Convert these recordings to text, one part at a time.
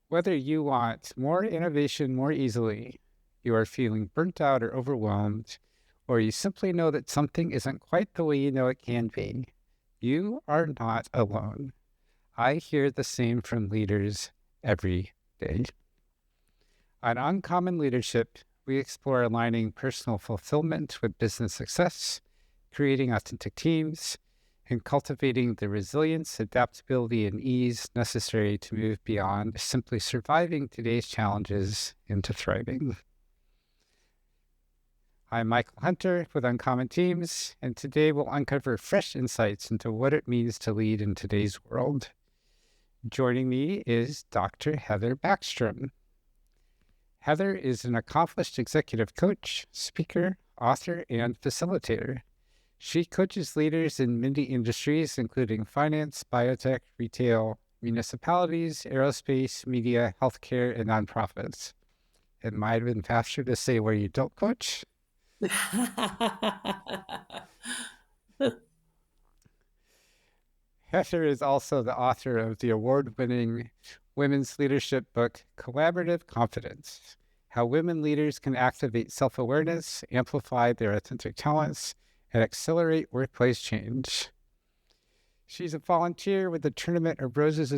Whether you want more innovation more easily, you are feeling burnt out or overwhelmed, or you simply know that something isn't quite the way you know it can be, you are not alone. I hear the same from leaders every day. On Uncommon Leadership, we explore aligning personal fulfillment with business success, creating authentic teams, and cultivating the resilience, adaptability, and ease necessary to move beyond simply surviving today's challenges into thriving. I'm Michael Hunter with Uncommon Teams, and today we'll uncover fresh insights into what it means to lead in today's world. Joining me is Dr. Heather Backstrom. Heather is an accomplished executive coach, speaker, author, and facilitator. She coaches leaders in many industries, including finance, biotech, retail, municipalities, aerospace, media, healthcare, and nonprofits. It might have been faster to say where you don't coach. Heather is also the author of the award-winning women's leadership book, Collaborative Confidence: How Women Leaders Can Activate Self-Awareness, Amplify Their Authentic Talents, and Accelerate Workplace Change. She's a volunteer with the Tournament of Roses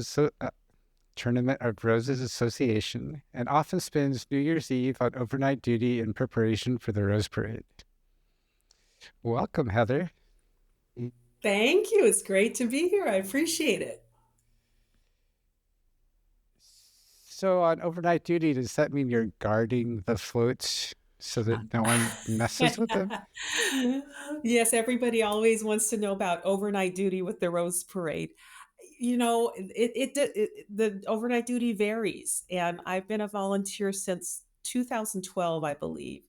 Association and often spends New Year's Eve on overnight duty in preparation for the Rose Parade. Welcome, Heather. Thank you. It's great to be here. I appreciate it. So, on overnight duty, does that mean you're guarding the floats so that no one messes with them? Yes, everybody always wants to know about overnight duty with the Rose Parade. The overnight duty varies, and I've been a volunteer since 2012, I believe.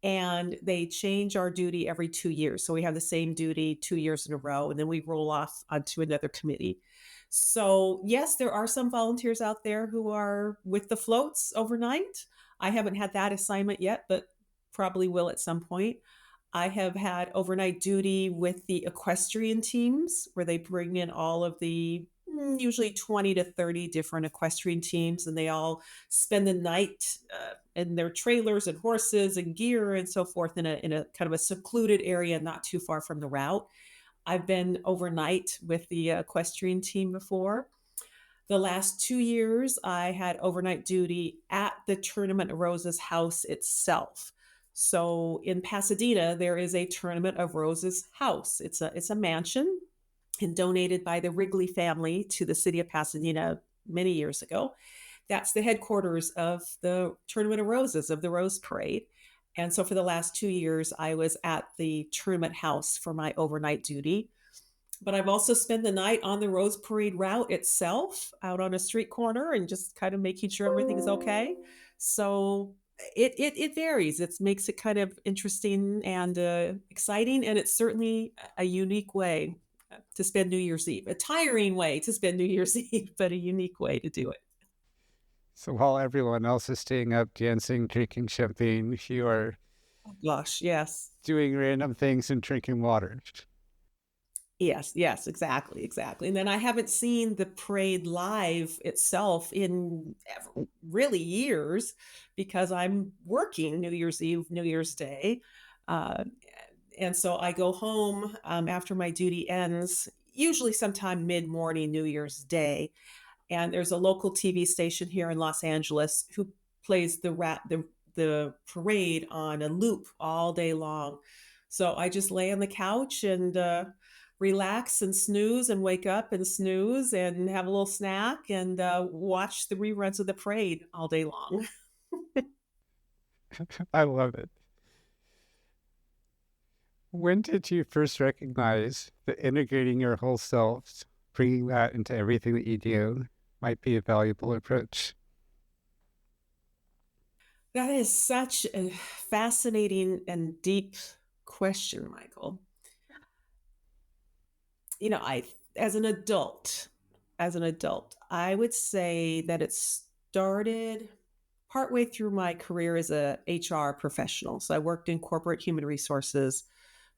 And they change our duty every 2 years. So we have the same duty 2 years in a row, and then we roll off onto another committee. So, yes, there are some volunteers out there who are with the floats overnight. I haven't had that assignment yet, but probably will at some point. I have had overnight duty with the equestrian teams where they bring in all of the usually 20 to 30 different equestrian teams, and they all spend the night in their trailers and horses and gear and so forth in a kind of a secluded area not too far from the route. I've been overnight with the equestrian team before. The last 2 years, I had overnight duty at the Tournament of Roses house itself. So in Pasadena, there is a Tournament of Roses house. It's a mansion and donated by the Wrigley family to the city of Pasadena many years ago. That's the headquarters of the Tournament of Roses, of the Rose Parade. And so for the last 2 years, I was at the tournament house for my overnight duty. But I've also spent the night on the Rose Parade route itself, out on a street corner and just kind of making sure everything is okay. So it varies. It makes it kind of interesting and exciting, and it's certainly a unique way to spend New Year's Eve. A tiring way to spend New Year's Eve, but a unique way to do it. So, while everyone else is staying up, dancing, drinking champagne, you are Gosh, yes. doing random things and drinking water. Yes, yes, exactly, exactly. And then I haven't seen the parade live itself in really years because I'm working New Year's Eve, New Year's Day. Uh, and so I go home after my duty ends, usually sometime mid morning, New Year's Day. And there's a local TV station here in Los Angeles who plays the parade on a loop all day long. So I just lay on the couch and relax and snooze and wake up and snooze and have a little snack and watch the reruns of the parade all day long. I love it. When did you first recognize that integrating your whole self, bringing that into everything that you do, might be a valuable approach? That is such a fascinating and deep question, Michael. I as an adult, I would say that it started partway through my career as a HR professional. So I worked in corporate human resources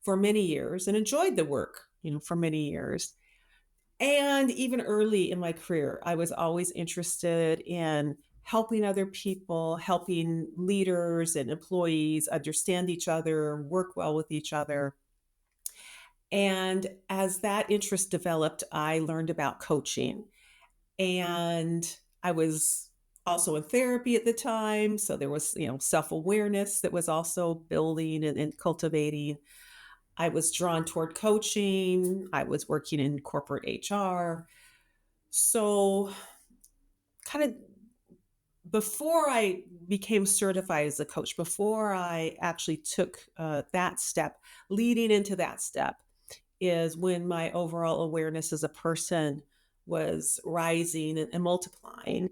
for many years and enjoyed the work, for many years. And even early in my career, I was always interested in helping other people, helping leaders and employees understand each other, work well with each other. And as that interest developed, I learned about coaching. And I was also in therapy at the time. So there was, self awareness that was also building and cultivating. I was drawn toward coaching. I was working in corporate HR. So, kind of before I became certified as a coach, before I actually took that step, leading into that step is when my overall awareness as a person was rising and multiplying.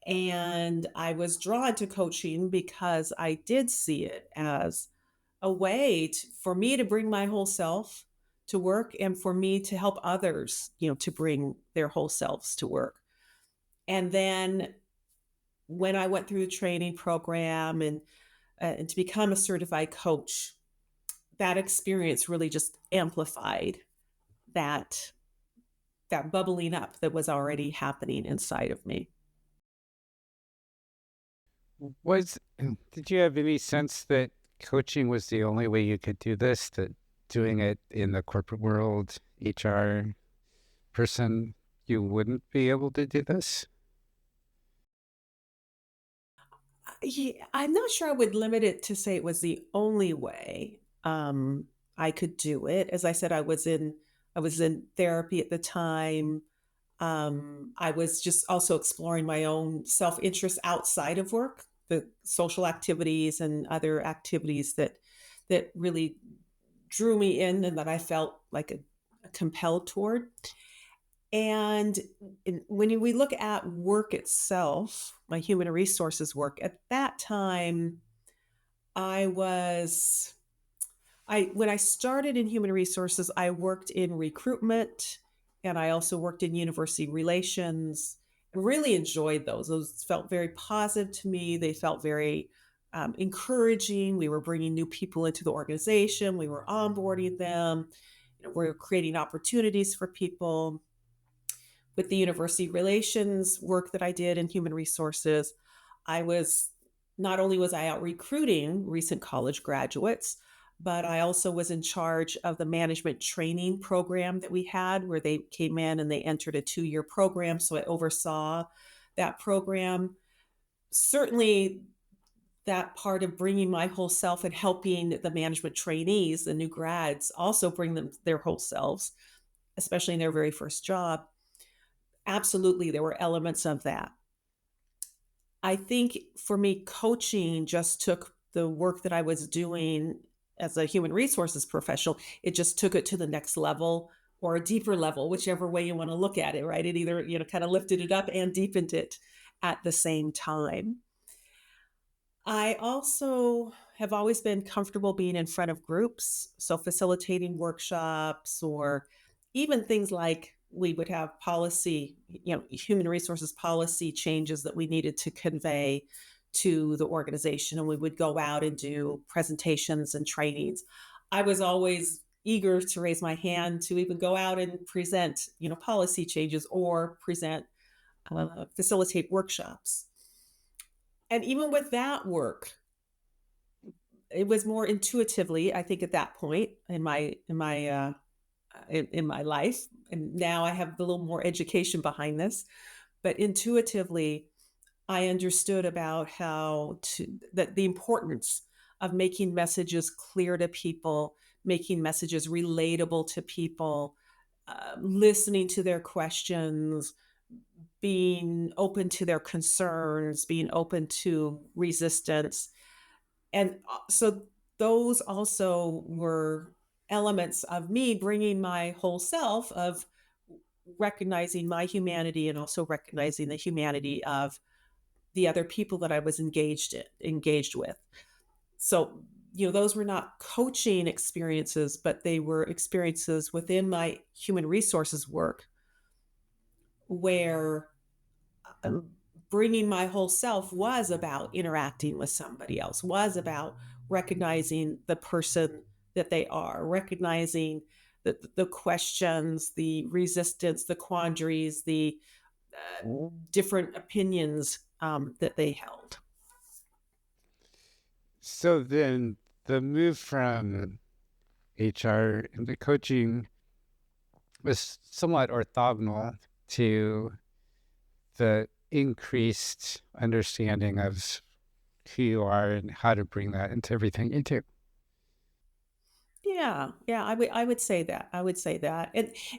And I was drawn to coaching because I did see it as a way for me to bring my whole self to work and for me to help others, to bring their whole selves to work. And then when I went through the training program and to become a certified coach, that experience really just amplified that that bubbling up that was already happening inside of me. Was did you have any sense that coaching was the only way you could do this, that doing it in the corporate world, HR person, you wouldn't be able to do this? Yeah, I'm not sure I would limit it to say it was the only way I could do it. As I said, I was in therapy at the time. I was just also exploring my own self interest outside of work, the social activities and other activities that really drew me in and that I felt like compelled toward. And when we look at work itself, my human resources work, at that time, I was I when I started in human resources, I worked in recruitment and I also worked in university relations. I really enjoyed those. Those felt very positive to me. They felt very encouraging. We were bringing new people into the organization. We were onboarding them. We were creating opportunities for people with the university relations work that I did in human resources. I was not only was I out recruiting recent college graduates, but I also was in charge of the management training program that we had where they came in and they entered a 2-year program. So I oversaw that program. Certainly, that part of bringing my whole self and helping the management trainees, the new grads, also bring them their whole selves, especially in their very first job. Absolutely, there were elements of that. I think for me, coaching just took the work that I was doing as a human resources professional, it just took it to the next level or a deeper level, whichever way you want to look at it, right? It either, kind of lifted it up and deepened it at the same time. I also have always been comfortable being in front of groups, so facilitating workshops or even things like we would have policy, human resources policy changes that we needed to convey to the organization, and we would go out and do presentations and trainings. I was always eager to raise my hand to even go out and present, policy changes or present, facilitate workshops. And even with that work, it was more intuitively, I think, at that point in my life, and now I have a little more education behind this, but intuitively, I understood about how to that the importance of making messages clear to people, making messages relatable to people, listening to their questions, being open to their concerns, being open to resistance. And so those also were elements of me bringing my whole self of recognizing my humanity and also recognizing the humanity of the other people that I was engaged with. So, those were not coaching experiences, but they were experiences within my human resources work where um, bringing my whole self was about interacting with somebody else, was about recognizing the person that they are, recognizing the questions, the resistance, the quandaries, the different opinions that they held. So then the move from HR into coaching was somewhat orthogonal to the increased understanding of who you are and how to bring that into everything you do. Yeah, yeah, I would say that. I would say that.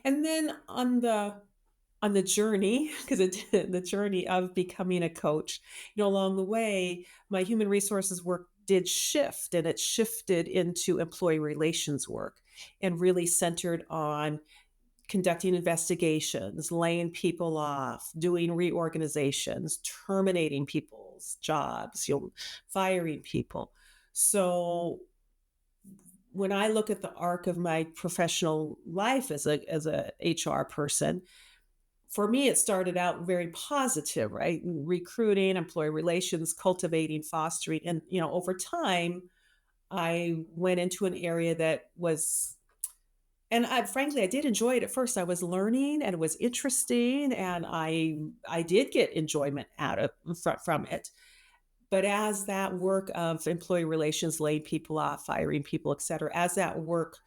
And then on the journey, because it the journey of becoming a coach, along the way, my human resources work did shift, and it shifted into employee relations work and really centered on conducting investigations, laying people off, doing reorganizations, terminating people's jobs, firing people. So when I look at the arc of my professional life as a HR person, for me it started out very positive, right? Recruiting, employee relations, cultivating, fostering, and over time I went into an area that was, and frankly I did enjoy it at first. I was learning and it was interesting, and I did get enjoyment out of from it. But as that work of employee relations, laying people off, firing people, et cetera, as that work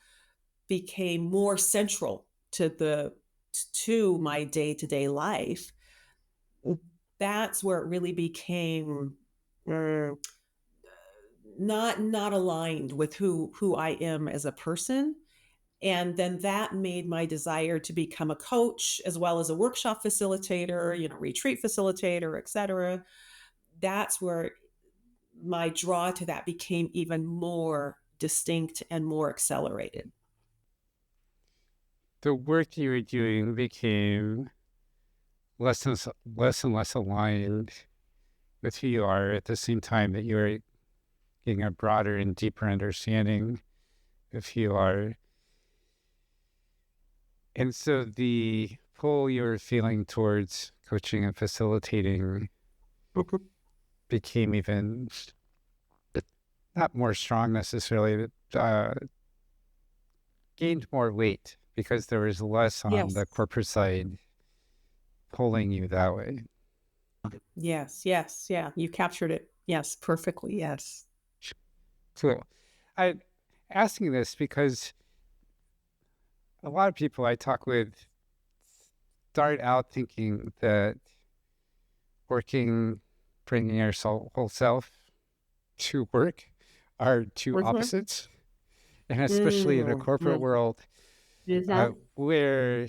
became more central to my day-to-day life, that's where it really became uh, not aligned with who I am as a person. And then that made my desire to become a coach as well as a workshop facilitator, retreat facilitator, et cetera. That's where my draw to that became even more distinct and more accelerated. The work you were doing became less and less aligned with who you are at the same time that you were getting a broader and deeper understanding of who you are. And so the pull you were feeling towards coaching and facilitating became even not more strong necessarily, but gained more weight because there was less on Yes. the corporate side pulling you that way. Yes, yes, yeah, you captured it. Yes, perfectly, yes. Cool. I'm asking this because a lot of people I talk with start out thinking that working, bringing your whole self to work are two Mhm. opposites. And especially in the Mm, corporate mhm, world, mhm. where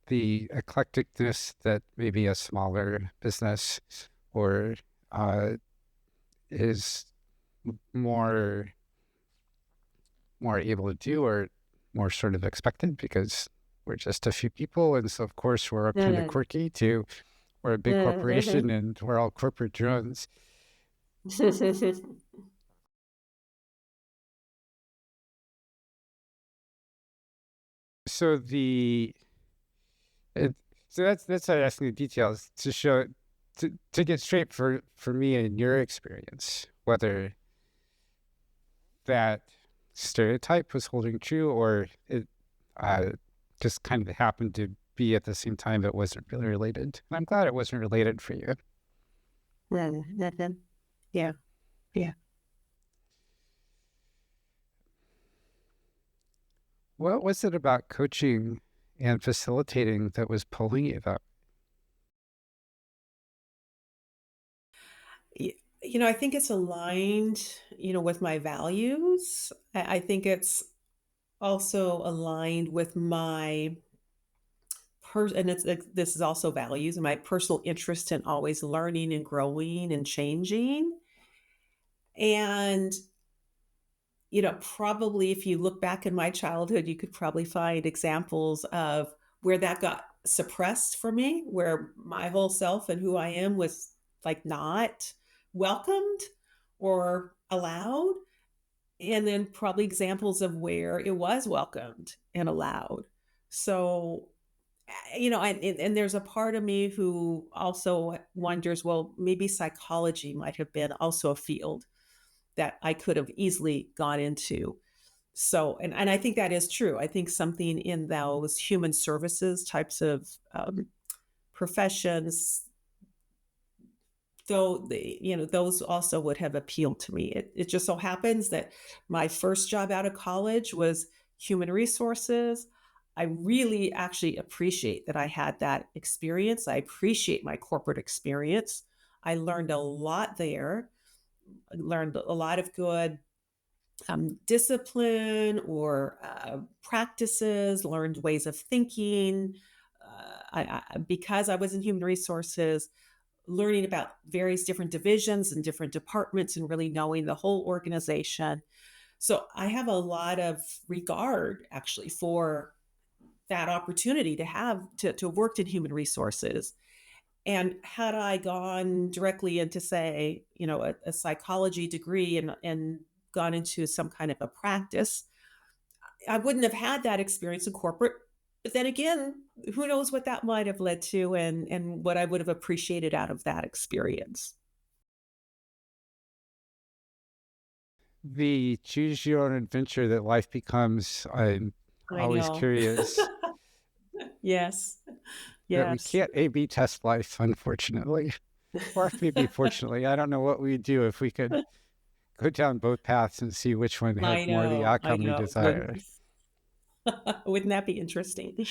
the eclecticness that maybe a smaller business or uh, is more more able to do or more sort of expected because we're just a few people. And so, of course, we're kind of Mhm, quirky too. We're a big corporation mhm. and we're all corporate drones. So it, so that's why I'm asking the details to show to get straight for me and your experience, whether that stereotype was holding true or it uh, just kind of happened to be at the same time that wasn't really related. And I'm glad it wasn't related for you. Mhm. Yeah, yeah. What was it about coaching and facilitating that was pulling you that? Y I think it's aligned, with my values. I think it's also aligned with my and this is also values and my personal interest in always learning and growing and changing. And probably if you look back in my childhood, you could probably find examples of where that got suppressed for me, where my whole self and who I am was like not welcomed or allowed. And then probably examples of where it was welcomed and allowed. So, and there's a part of me who also wonders, well, maybe psychology might have been also a field that I could have easily gone into. So, and I think that is true. I think something in those human services types of professions, though those also would have appealed to me. It just so happens that my first job out of college was human resources. I really actually appreciate that I had that experience. I appreciate my corporate experience. I learned a lot there. I learned a lot of good discipline or practices, learned ways of thinking. Because I was in human resources, learning about various different divisions and different departments and really knowing the whole organization. So I have a lot of regard actually for that opportunity to have worked in human resources. And had I gone directly into, say, a psychology degree and gone into some kind of a practice, I wouldn't have had that experience in corporate. But then again, who knows what that might have led to and what I would have appreciated out of that experience. The choose your own adventure that life becomes, I'm I always know. curious Yes. that we Yes. can't A/B test life, unfortunately, or maybe fortunately. I don't know what we'd do if we could go down both paths and see which one had I more of the know. I outcome we know. desire. Wouldn't that be interesting?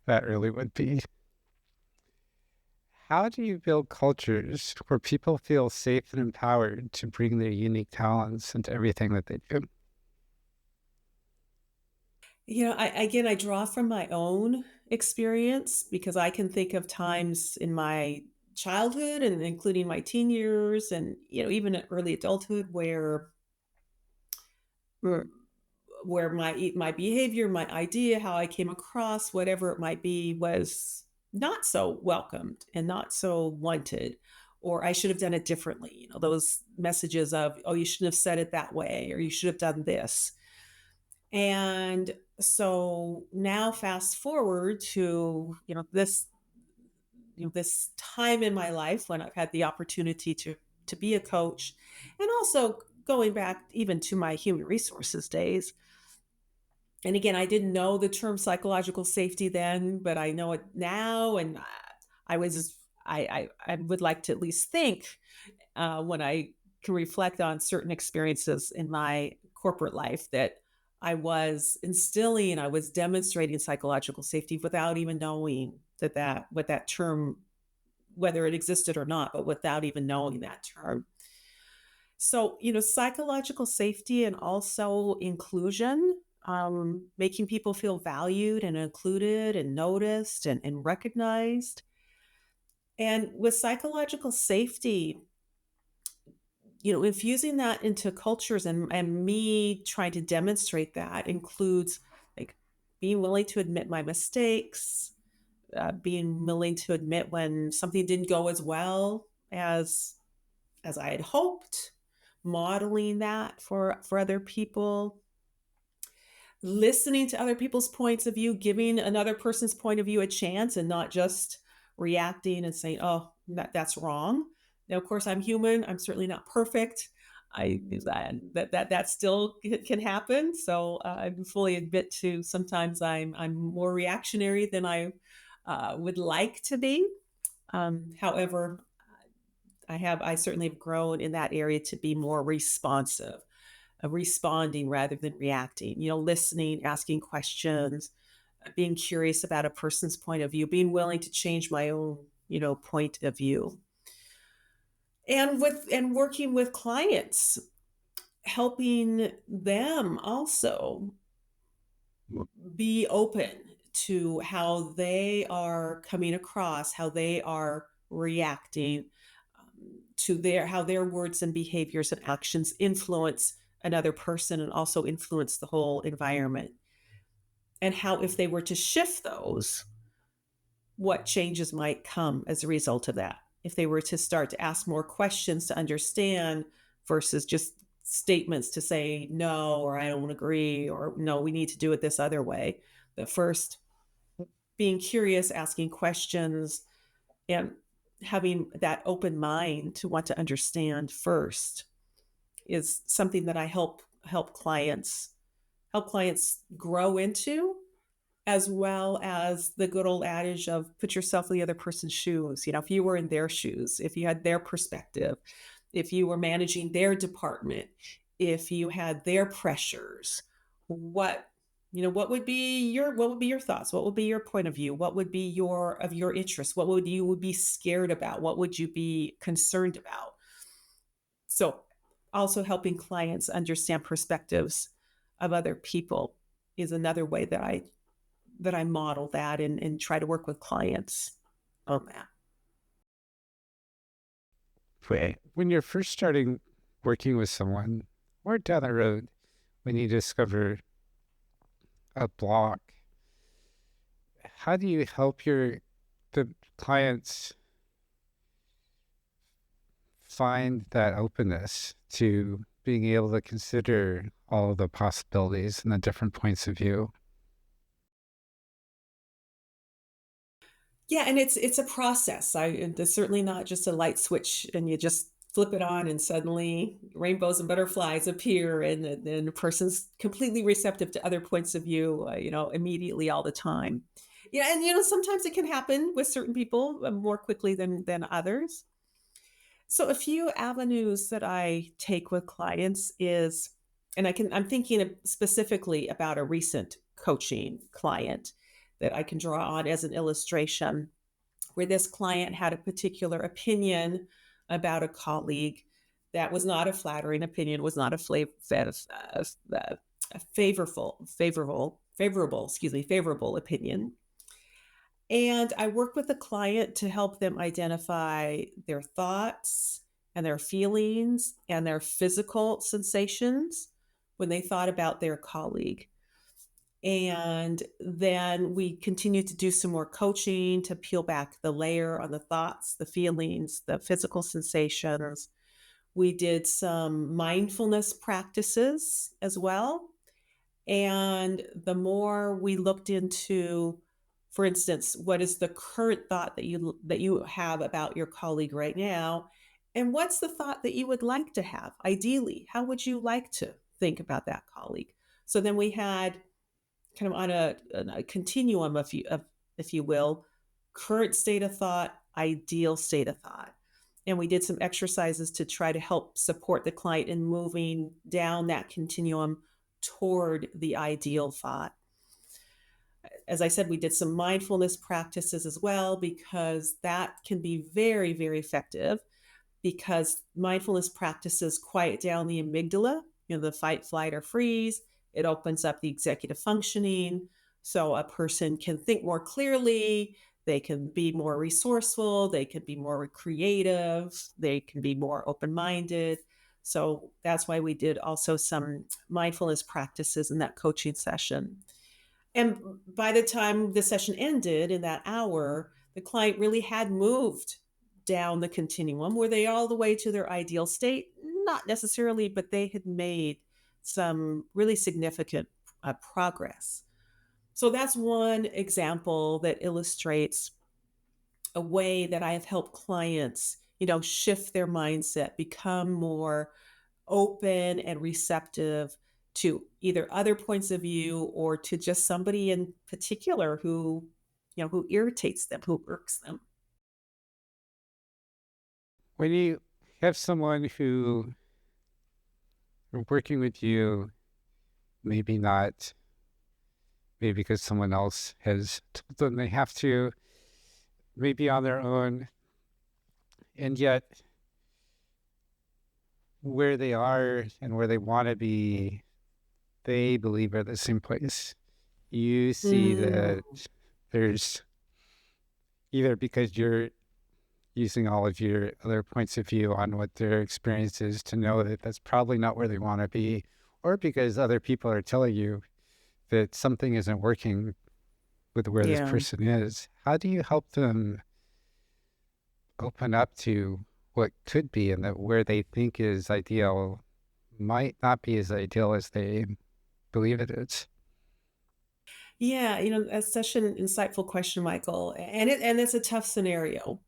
That really would be. How do you build cultures where people feel safe and empowered to bring their unique talents into everything that they do? I draw from my own experience because I can think of times in my childhood and including my teen years and even in early adulthood where my behavior, my idea, how I came across, whatever it might be, was not so welcomed and not so wanted, or I should have done it differently. Those messages of, oh, you shouldn't have said it that way, or you should have done this. And so now fast forward to, this time in my life when I've had the opportunity to be a coach, and also going back even to my human resources days. And again, I didn't know the term psychological safety then, but I know it now. And I was, I would like to at least think when I can reflect on certain experiences in my corporate life that I was instilling, I was demonstrating psychological safety without even knowing what that term, whether it existed or not, but without even knowing that term. So, psychological safety and also inclusion, making people feel valued and included and noticed and recognized. And with psychological safety, infusing that into cultures and me trying to demonstrate that includes like being willing to admit my mistakes, being willing to admit when something didn't go as well as I had hoped, modeling that for other people, listening to other people's points of view, giving another person's point of view a chance and not just reacting and saying, "Oh, that's wrong." Now, of course, I'm human. I'm certainly not perfect. That still can happen. So I fully admit to sometimes I'm more reactionary than I would like to be. However, I certainly have grown in that area to be more responsive, responding rather than reacting, listening, asking questions, being curious about a person's point of view, being willing to change my own, point of view. And working with clients, helping them also be open to how they are coming across, how they are reacting to how their words and behaviors and actions influence another person and also influence the whole environment. And how, if they were to shift those, what changes might come as a result of that. If they were to start to ask more questions to understand versus just statements to say no, or I don't agree, or no, we need to do it this other way. But first, being curious, asking questions, and having that open mind to want to understand first. is something that I help clients grow into, as well as the good old adage of put yourself in the other person's shoes. If you were in their shoes, if you had their perspective, if you were managing their department, if you had their pressures, what what would be your thoughts? What would be your point of view? What would be your interest? What would you would be scared about? What would you be concerned about? So, also helping clients understand perspectives of other people is another way that I model that and try to work with clients on that. When you're first starting working with someone, or down the road, when you discover a block, how do you help the clients find that openness to being able to consider all of the possibilities and the different points of view? Yeah, and it's a process. There's certainly not just a light switch and you just flip it on and suddenly rainbows and butterflies appear and then a person's completely receptive to other points of view, immediately all the time. Yeah, and sometimes it can happen with certain people more quickly than others. So a few avenues that I take with clients is, and I'm thinking specifically about a recent coaching client that I can draw on as an illustration, where this client had a particular opinion about a colleague that was not a flattering opinion, was not a favorable opinion. And I work with the client to help them identify their thoughts and their feelings and their physical sensations when they thought about their colleague. And then we continue to do some more coaching to peel back the layer on the thoughts, the feelings, the physical sensations. We did some mindfulness practices as well. And the more we looked into, for instance, what is the current thought that you have about your colleague right now? And what's the thought that you would like to have? Ideally, how would you like to think about that colleague? So then we had kind of on a continuum, if you will, current state of thought, ideal state of thought. And we did some exercises to try to help support the client in moving down that continuum toward the ideal thought. As I said, we did some mindfulness practices as well, because that can be very, very effective, because mindfulness practices quiet down the amygdala, the fight, flight, or freeze. It opens up the executive functioning. So a person can think more clearly, they can be more resourceful, they can be more creative, they can be more open minded. So that's why we did also some mindfulness practices in that coaching session. And by the time the session ended in that hour, the client really had moved down the continuum. Were they all the way to their ideal state? Not necessarily, but they had made some really significant progress. So that's one example that illustrates a way that I have helped clients, shift their mindset, become more open and receptive to either other points of view or to just somebody in particular who irritates them, who irks them. When you have someone who are working with you, maybe not, maybe because someone else has told them they have to, maybe on their own, and yet where they are and where they want to be, they believe are the same place. You see Mm, that there's either because you're using all of your other points of view on what their experience is to know that that's probably not where they want to be, or because other people are telling you that something isn't working with where this yeah. person is. How do you help them open up to what could be and that where they think is ideal might not be as ideal as they believe it is? Yeah, that's such an insightful question, Michael. And it's a tough scenario.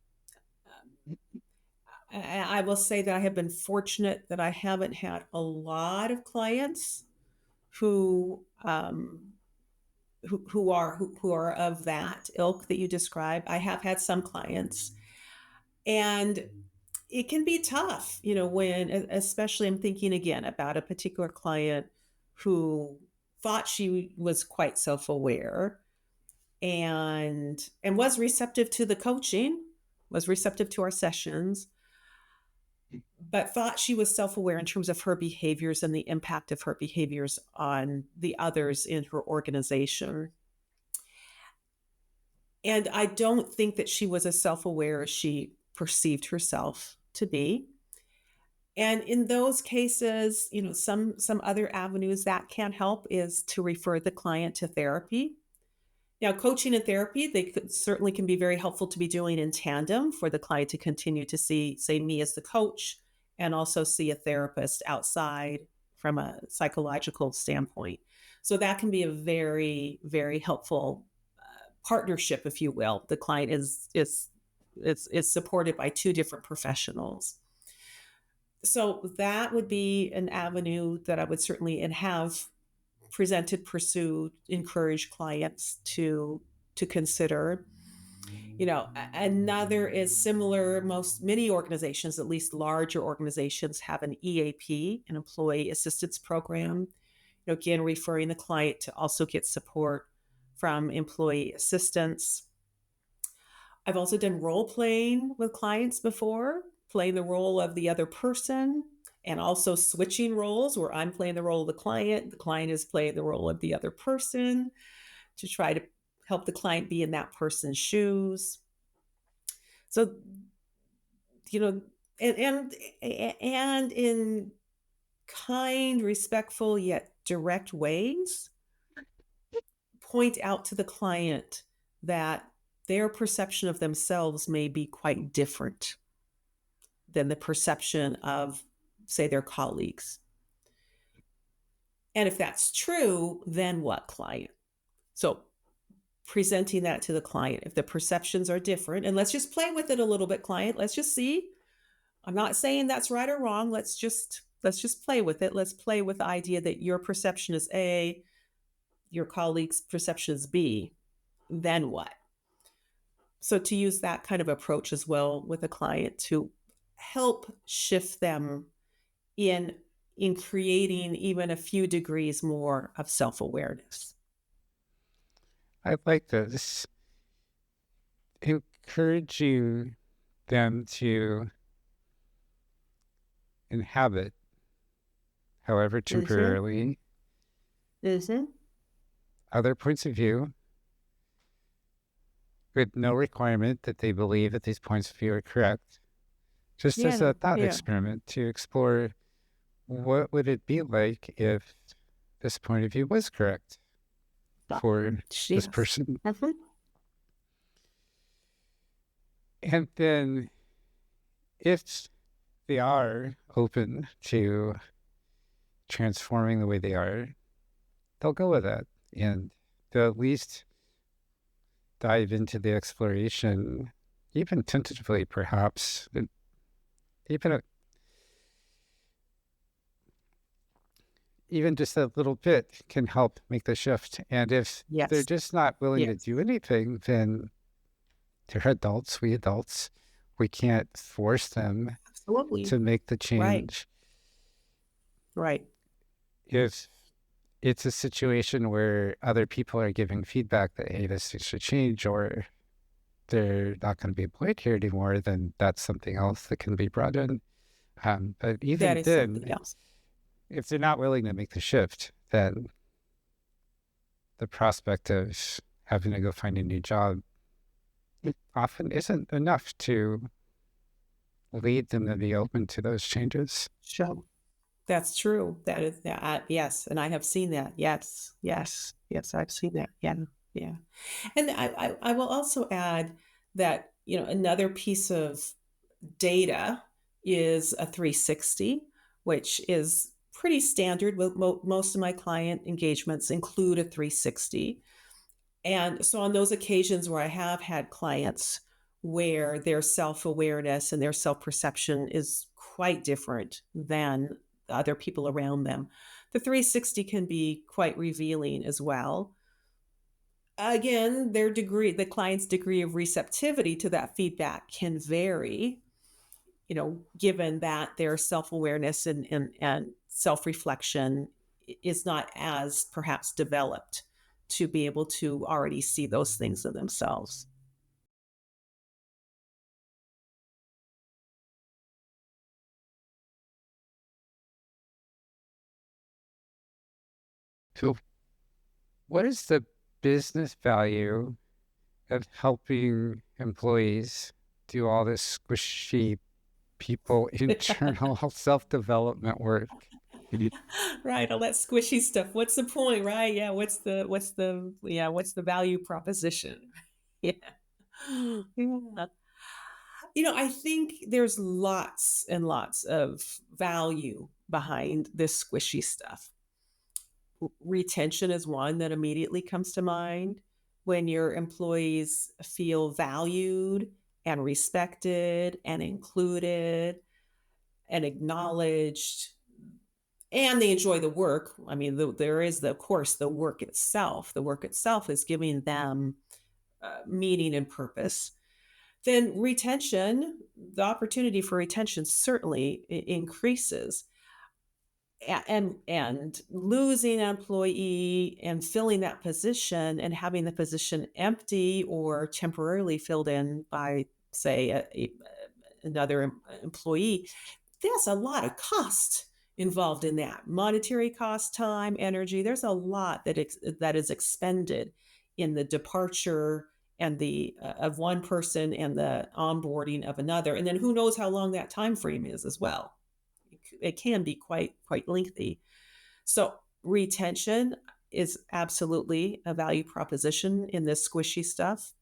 I will say that I have been fortunate that I haven't had a lot of clients who who are of that ilk that you described. I have had some clients, and it can be tough, when especially I'm thinking again about a particular client who thought she was quite self-aware and was receptive to the coaching, was receptive to our sessions, but thought she was self-aware in terms of her behaviors and the impact of her behaviors on the others in her organization. And I don't think that she was as self-aware as she perceived herself to be. And in those cases, some other avenues that can help is to refer the client to therapy. Now, coaching and therapy, they certainly can be very helpful to be doing in tandem for the client to continue to see, say, me as the coach, and also see a therapist outside from a psychological standpoint. So that can be a very, very helpful partnership, if you will. The client is supported by two different professionals. So that would be an avenue that I would certainly and have presented, pursued, encourage clients to consider. Another is similar. Many organizations, at least larger organizations, have an EAP, an employee assistance program. Again, referring the client to also get support from employee assistance. I've also done role playing with clients before, playing the role of the other person, and also switching roles where I'm playing the role of the client is playing the role of the other person to try to help the client be in that person's shoes. So, you know, and in kind, respectful, yet direct ways, point out to the client that their perception of themselves may be quite different than the perception of, say, their colleagues. And if that's true, then what, client? So presenting that to the client, if the perceptions are different, and let's just play with it a little bit, client. Let's just see. I'm not saying that's right or wrong. Let's just play with it. Let's play with the idea that your perception is A, your colleague's perception is B. Then what? So to use that kind of approach as well with a client to help shift them in in creating even a few degrees more of self-awareness. I like this. Encouraging them to inhabit, however Mhm. temporarily, Mhm. other points of view with no requirement that they believe that these points of view are correct. Just as Yeah. a thought Yeah. experiment to explore what would it be like if this point of view was correct for this Yes. person. Mhm. And then if they are open to transforming the way they are, they'll go with that. And they'll at least dive into the exploration, even tentatively, perhaps. Even even just a little bit can help make the shift. And if they're Yes. just not willing to Yes. do anything, then they're adults. We adults, we can't force them Absolutely. to make the Right. change. Right. If it's a situation where other people are giving feedback that, hey, this should change, or they're not going to be employed here anymore, then that's something else that can be brought in. But That even is something then, else. if they're not willing to make the shift, then the prospect of having to go find a new job often isn't enough to lead them to be open to those changes. Sure. That's true. That is that. Yes, and I have seen that. Yes, yes, yes. I've seen that. Yeah, yeah. And I will also add that another piece of data is a 360, which is pretty standard with most of my client engagements include a 360. And so on those occasions where I have had clients where their self-awareness and their self-perception is quite different than other people around them. The 360 can be quite revealing as well. Again, the client's degree of receptivity to that feedback can vary, given that their self-awareness and self-reflection is not as perhaps developed to be able to already see those things in themselves. So, what is the business value of helping employees do all this squishy people internal self-development work? Right, all that squishy stuff. What's the point, right? Yeah, what's the value proposition? Yeah. Yeah. I think there's lots and lots of value behind this squishy stuff. Retention is one that immediately comes to mind. When your employees feel valued and respected and included and acknowledged, and they enjoy the work. I mean, there is, of course, the work itself. The work itself is giving them meaning and purpose. Then retention, the opportunity for retention certainly increases. And losing an employee and filling that position and having the position empty or temporarily filled in by, say, another employee, there's a lot of cost involved in that. Monetary cost, time, energy. There's a lot that is expended in the departure and the of one person and the onboarding of another. And then who knows how long that time frame is as well. It can be quite lengthy. So retention is absolutely a value proposition in this squishy stuff.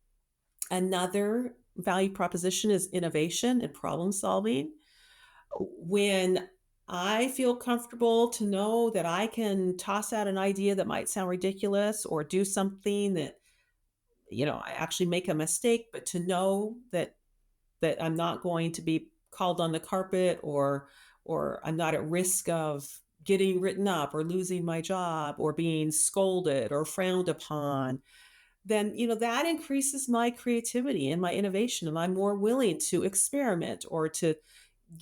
Another value proposition is innovation and problem solving. When I feel comfortable to know that I can toss out an idea that might sound ridiculous or do something that, I actually make a mistake, but to know that I'm not going to be called on the carpet, or I'm not at risk of getting written up or losing my job or being scolded or frowned upon, then that increases my creativity and my innovation, and I'm more willing to experiment or to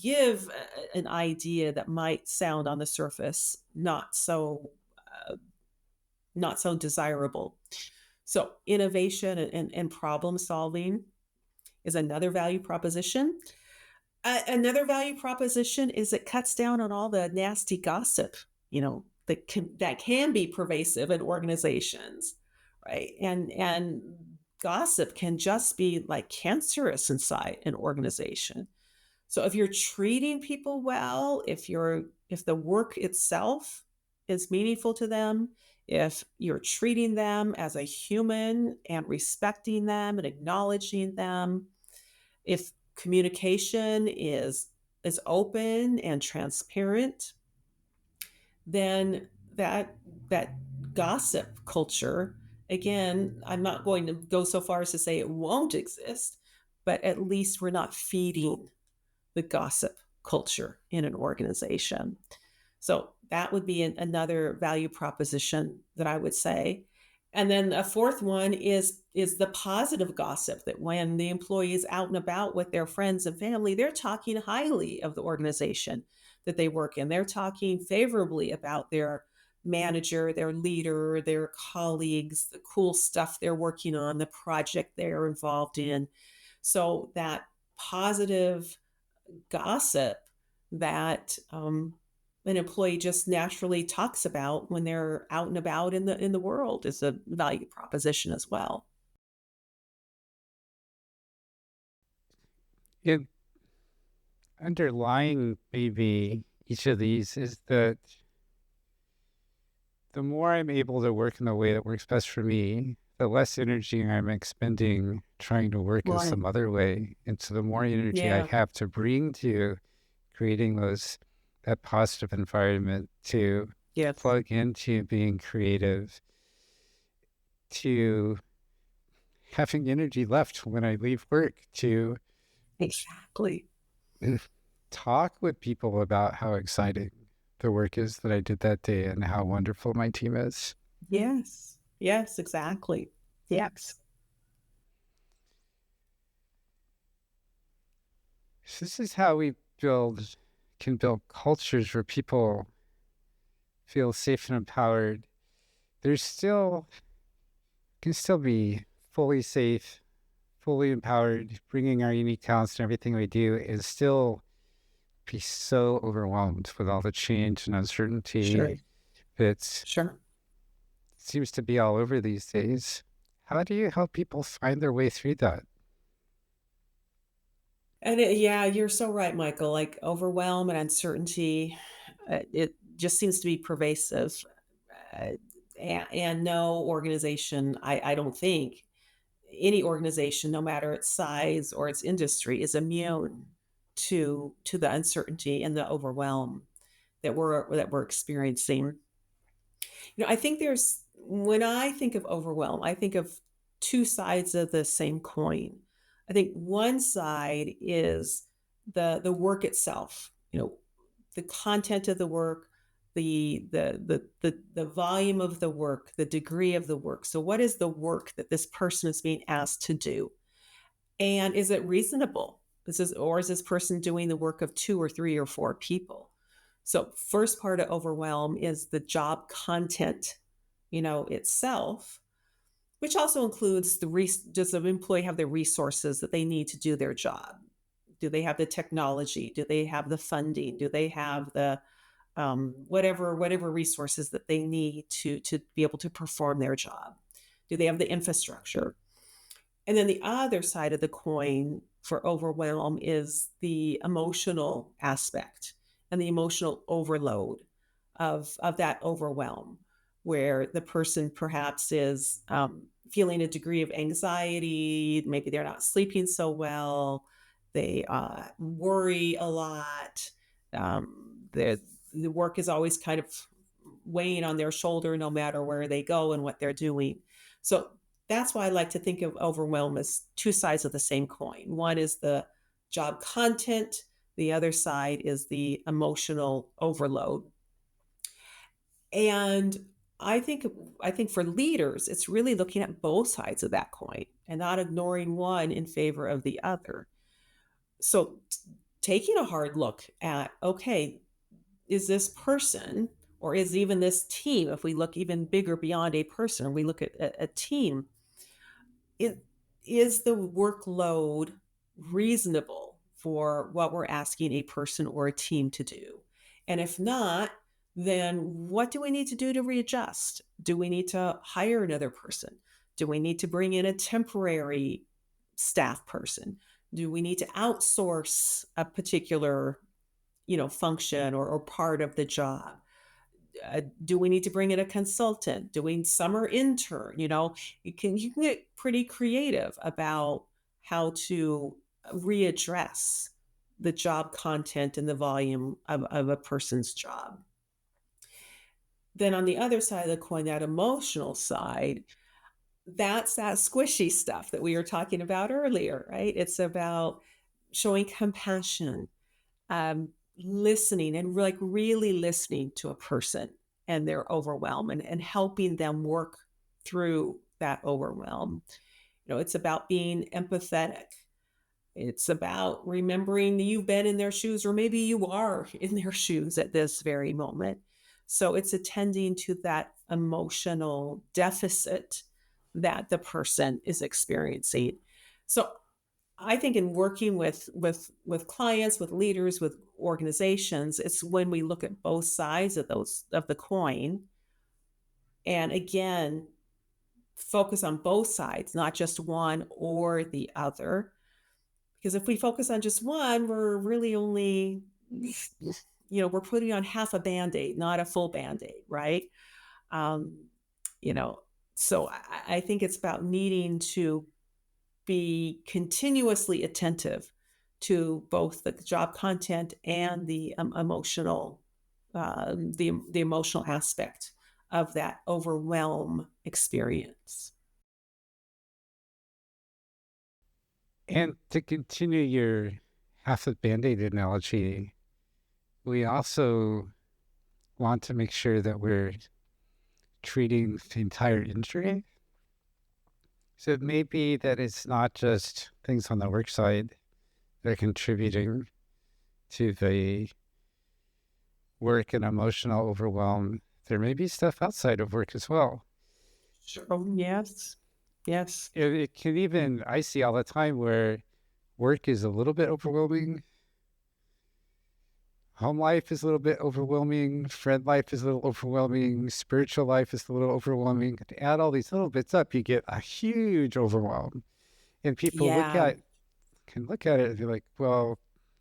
give an idea that might sound on the surface uh, not so desirable. So innovation and problem solving is another value proposition. Another value proposition is it cuts down on all the nasty gossip, that can be pervasive in organizations, right? And gossip can just be like cancerous inside an organization. So if you're treating people well, if the work itself is meaningful to them, if you're treating them as a human and respecting them and acknowledging them, if communication is open and transparent, then that gossip culture, again, I'm not going to go so far as to say it won't exist, but at least we're not feeding the gossip culture in an organization. So that would be another value proposition that I would say. And then a fourth one is the positive gossip, that when the employee is out and about with their friends and family, they're talking highly of the organization that they work in. They're talking favorably about their manager, their leader, their colleagues, the cool stuff they're working on, the project they're involved in. So that positive gossip that an employee just naturally talks about when they're out and about in the world is a value proposition as well. It, underlying maybe each of these is that the more I'm able to work in the way that works best for me, the less energy I'm expending trying to work in Right. some other way. And so the more energy I Yeah. have to bring to creating that positive environment, to Yes. plug into being creative, to having energy left when I leave work to Exactly. talk with people about how exciting the work is that I did that day and how wonderful my team is. Yes. Yes, exactly. Yes. So this is how we can build cultures where people feel safe and empowered. There's still can still be fully safe, fully empowered, bringing our unique talents and everything we do is still be so overwhelmed with all the change and Sure. uncertainty that Sure. seems to be all over these days. How do you help people find their way through that? And yeah, you're so right, Michael. Like overwhelm and uncertainty, it just seems to be pervasive. Uh, and no organization, I don't think any organization, no matter its size or its industry, is immune to the uncertainty and the overwhelm that we're experiencing. I think there's when I think of overwhelm, I think of two sides of the same coin. I think one side is the work itself, the content of the work, the volume of the work, the degree of the work. So what is the work that this person is being asked to do? And is it reasonable? Is this person doing the work of two or three or four people? So first part of overwhelm is the job content, itself, which also includes does the employee have the resources that they need to do their job? Do they have the technology? Do they have the funding? Do they have the whatever resources that they need to be able to perform their job? Do they have the infrastructure? And then the other side of the coin for overwhelm is the emotional aspect and the emotional overload of that overwhelm, where the person perhaps is feeling a degree of anxiety. Maybe they're not sleeping so well. They worry a lot. The work is always kind of weighing on their shoulder no matter where they go and what they're doing. So that's why I like to think of overwhelm as two sides of the same coin. One is the job content, the other side is the emotional overload. And I think I think for leaders, it's really looking at both sides of that coin and not ignoring one in favor of the other. So taking a hard look at, okay, is this person or is even this team, if we look even bigger beyond a person, or we look at a team, it is the workload reasonable for what we're asking a person or a team to do? And if not, then what do we need to do to readjust? Do we need to hire another person? Do we need to bring in a temporary staff person? Do we need to outsource a particular, function or part of the job? Do we need to bring in a consultant? Do we summer intern? You can get pretty creative about how to readdress the job content and the volume of a person's job. Then on the other side of the coin, that emotional side, that's that squishy stuff that we were talking about earlier, right? It's about showing compassion, listening and like really listening to a person and their overwhelm and helping them work through that overwhelm. It's about being empathetic. It's about remembering that you've been in their shoes, or maybe you are in their shoes at this very moment. So it's attending to that emotional deficit that the person is experiencing. So I think in working with clients, with leaders, with organizations, it's when we look at both sides of the coin, and again focus on both sides, not just one or the other. Because if we focus on just one, we're really only, we're putting on half a band-aid, not a full band-aid, right? Um, you know, so I think it's about needing to be continuously attentive to both the job content and the the emotional aspect of that overwhelm experience. And to continue your half a band-aid analogy, we also want to make sure that we're treating the entire injury. So it may be that it's not just things on the work side that are contributing to the work and emotional overwhelm. There may be stuff outside of work as well. Sure. Oh, yes. Yes. It can even, I see all the time where work is a little bit overwhelming. Home life is a little bit overwhelming. Friend life is a little overwhelming. Spiritual life is a little overwhelming. To add all these little bits up, you get a huge overwhelm. And people Yeah. can look at it and be like, well,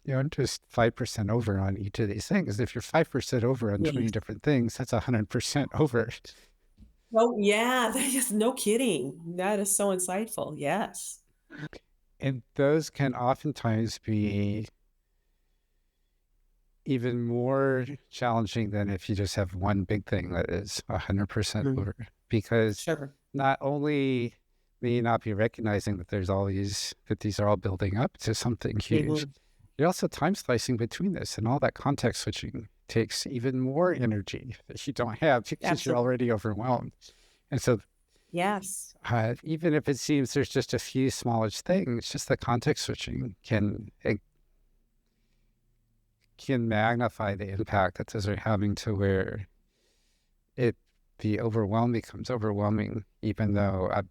I'm just 5% over on each of these things. If you're 5% over on 20 Yes. different things, that's 100% over. Oh, yeah. That is no kidding. That is so insightful. Yes. And those can oftentimes be even more challenging than if you just have one big thing that is 100% Mhm. over. Because Sure. not only may you not be recognizing that that these are all building up to something huge, Mhm. you're also time slicing between this, and all that context switching takes even more energy that you don't have because you're Absolutely. already overwhelmed. And so, Yes. even if it seems there's just a few smallish things, just the context switching can magnify the impact that those are having to where it the overwhelm becomes overwhelming, even though I'm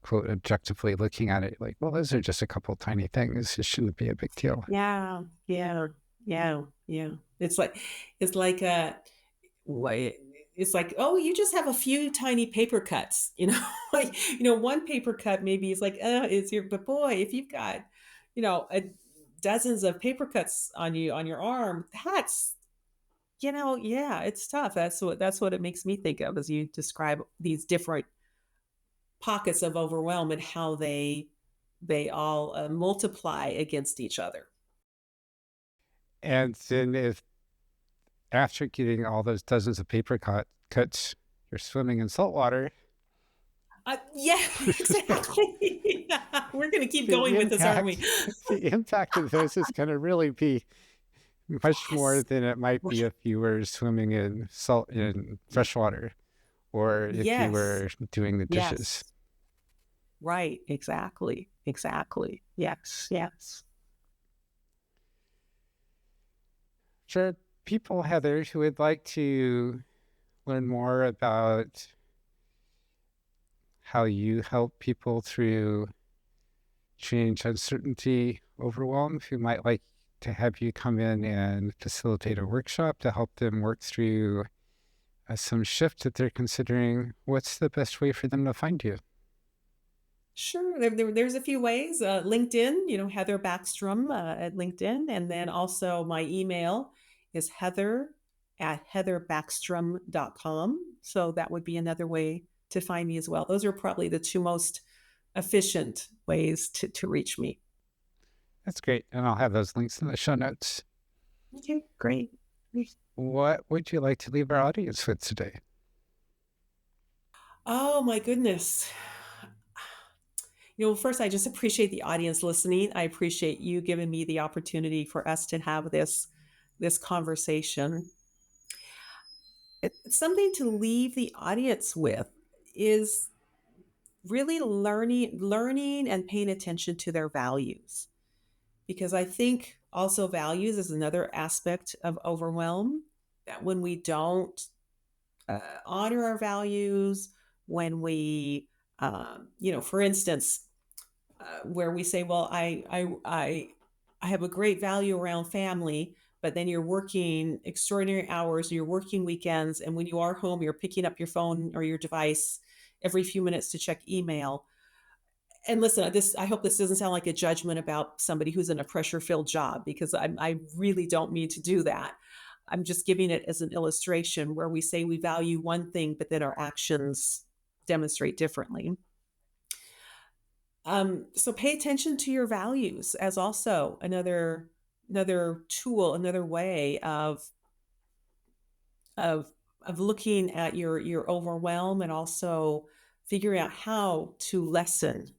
quote objectively looking at it like, well, those are just a couple tiny things. It shouldn't be a big deal. Yeah. Yeah. Yeah. Yeah. It's like why it's like, oh, you just have a few tiny paper cuts, like, one paper cut maybe is like, it's your, but boy, if you've got, dozens of paper cuts on you on your arm, yeah, it's tough. That's what it makes me think of as you describe these different pockets of overwhelm and how they all multiply against each other. And then if after getting all those dozens of cuts, you're swimming in salt water, Yeah, exactly. We're gonna keep the going with this, aren't we? impact the impact of those is going to really be much more Yes. than it might be Right. if you were swimming in fresh water or if you Yes. were doing the dishes. Yes. Right. Exactly. Exactly. Yes. Yes. Sure, people, Heather, who would like to learn more about how you help people through change, uncertainty, overwhelm, who might like to have you come in and facilitate a workshop to help them work through some shift that they're considering, what's the best way for them to find you? Sure. There's a few ways. LinkedIn, Heather Backstrom at LinkedIn. And then also my email is heather@heatherbackstrom.com. So that would be another way to find me as well. Those are probably the two most efficient ways to reach me. That's great. And I'll have those links in the show notes. Okay, great. What would you like to leave our audience with today? Oh my goodness. First, I just appreciate the audience listening. I appreciate you giving me the opportunity for us to have this conversation. Something to leave the audience with is really learning and paying attention to their values. Because I think also values is another aspect of overwhelm, that when we don't honor our values, when we, for instance, where we say, "Well, I have a great value around family," but then you're working extraordinary hours, you're working weekends, and when you are home, you're picking up your phone or your device every few minutes to check email. And listen, I hope this doesn't sound like a judgment about somebody who's in a pressure-filled job, because I really don't mean to do that. I'm just giving it as an illustration where we say we value one thing, but then our actions demonstrate differently. So pay attention to your values as also another tool, another way of of looking at your overwhelm, and also figuring out how to lessen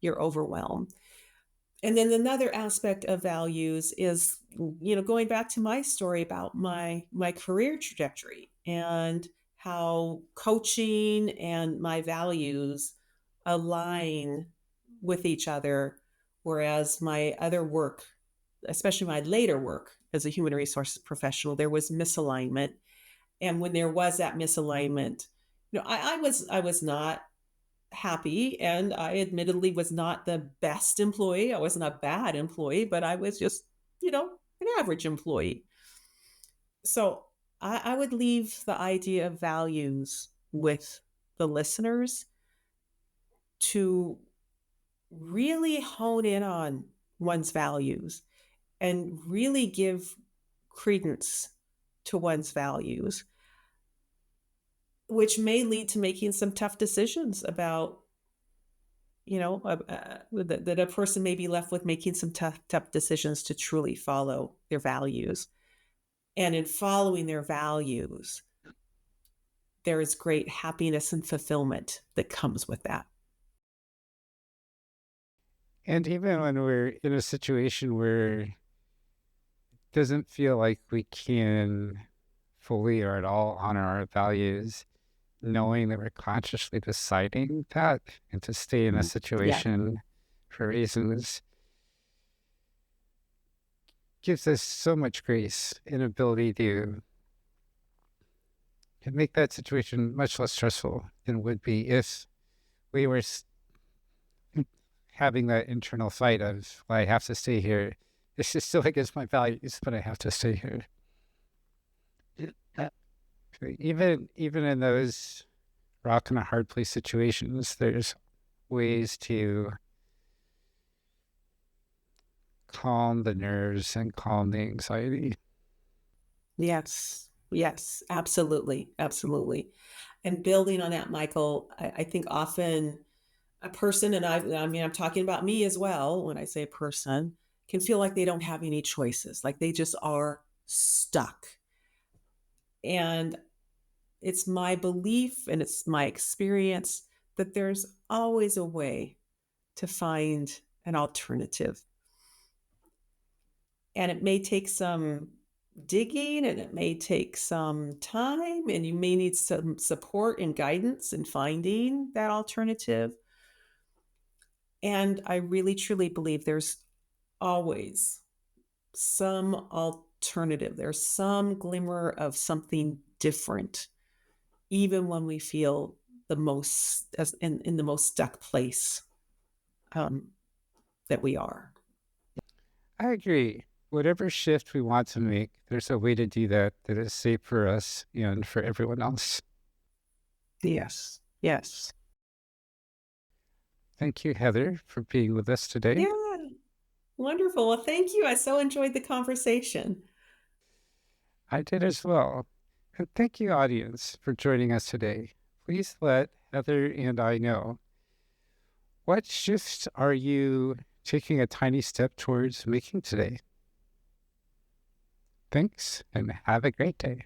your overwhelm. And then another aspect of values is, going back to my story about my career trajectory and how coaching and my values align with each other, whereas my other work, especially my later work as a human resources professional, there was misalignment. And when there was that misalignment, I was not happy, and I admittedly was not the best employee. I wasn't a bad employee, but I was just, an average employee. So I would leave the idea of values with the listeners to really hone in on one's values and really give credence to one's values, which may lead to making some tough decisions about, that a person may be left with making some tough decisions to truly follow their values. And in following their values, there is great happiness and fulfillment that comes with that. And even when we're in a situation where it doesn't feel like we can fully or at all honor our values, knowing that we're consciously deciding that and to stay in a Yeah. situation for reasons gives us so much grace and ability to make that situation much less stressful than it would be if we were having that internal fight of, well, I have to stay here. This is still against my values, but I have to stay here. Uh, even in those rock and a hard place situations, there's ways to calm the nerves and calm the anxiety. Yes. Yes. Absolutely. Absolutely. And building on that, Michael, I think often a person, and I mean, I'm talking about me as well when I say person, can feel like they don't have any choices, like they just are stuck. And it's my belief and it's my experience that there's always a way to find an alternative. And it may take some digging and it may take some time, and you may need some support and guidance in finding that alternative. And I really truly believe there's always some alternative. There's some glimmer of something different, even when we feel the most as in the most stuck place um, that we are. I agree. Whatever shift we want to make, there's a way to do that that is safe for us and for everyone else. Yes. Yes. Thank you, Heather, for being with us today. Yeah. Wonderful. Well, thank you. I so enjoyed the conversation. I did as well. And thank you, audience, for joining us today. Please let Heather and I know, what shifts are you taking a tiny step towards making today? Thanks, and have a great day.